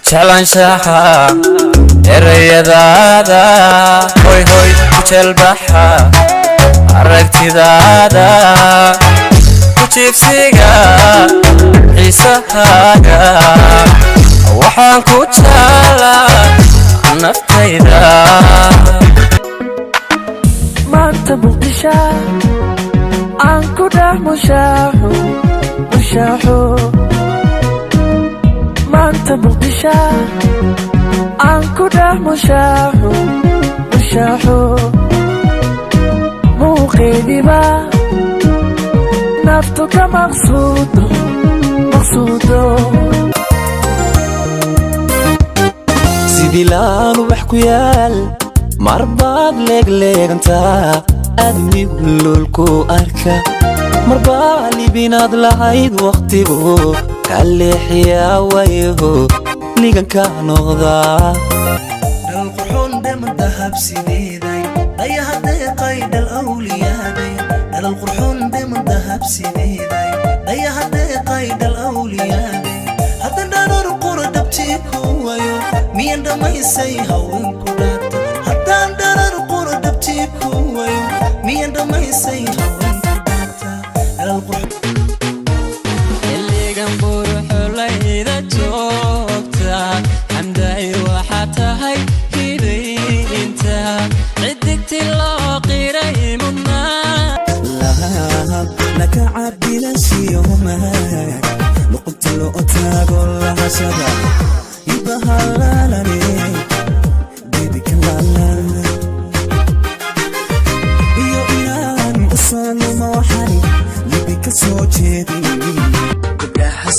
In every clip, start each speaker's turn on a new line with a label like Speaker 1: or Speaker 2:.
Speaker 1: jeclaanshaha erayadaada hoy hoy ku jelbaxa aragtidaada ku jiibsiga xiisahaaga waxaan ku jeclaa naftayda
Speaker 2: maanta muqdisho aan ku dhex mushaaxo maanta muqdisho aan ku dhex mushaaxo muuqeediba naftu ka maqsuudo
Speaker 3: sidii laan wax ku yaal marbaad leegleegantaa admigu lulku arka marbaa libinaad lahayd waqtigu ka leexiyaa wayaho liganka noqdaa
Speaker 4: dal qurxoon dheman dahab sideeday ayaha deeqay dal awliyaaday dal qurxoon dheman dahab sideeday ayaha deeqay dal awliyaaday hadda dhanar qura dabtii ku wayo miyan dhamaysay haweenku dhaata haddaan dhanar qura dabtii ku wayo miyan dhamaysay haweenku dhaata dal qurxoon
Speaker 1: xilligan buruxu layda joogta xamday waxaa tahay hidaynta cidigti loo qiray mudnaa
Speaker 4: laka cabdilashiyo maag luqunta loo taago lahashada ibahalalane bibikalala iyo inaan usanuma waxay libi ka soo jeedin gabdhaha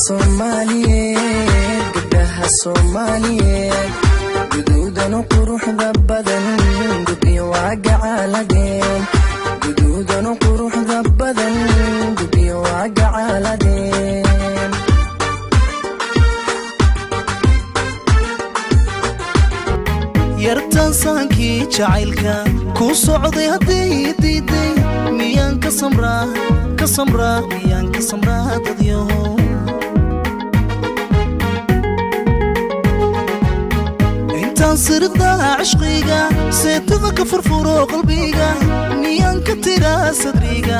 Speaker 4: Soomaaliyeed guduudanu quruxda badan gudbiyo waaga caaladeen guduudanu quruxda badan gudbiyo waaga caaladeen yartan saankii jacaylka ku socday haddii diiday miyaan ka samraa miyaan ka samraa dadyaho sirda cishqiga seetada ka furfuro qalbiga miyaan ka tiraa sadriga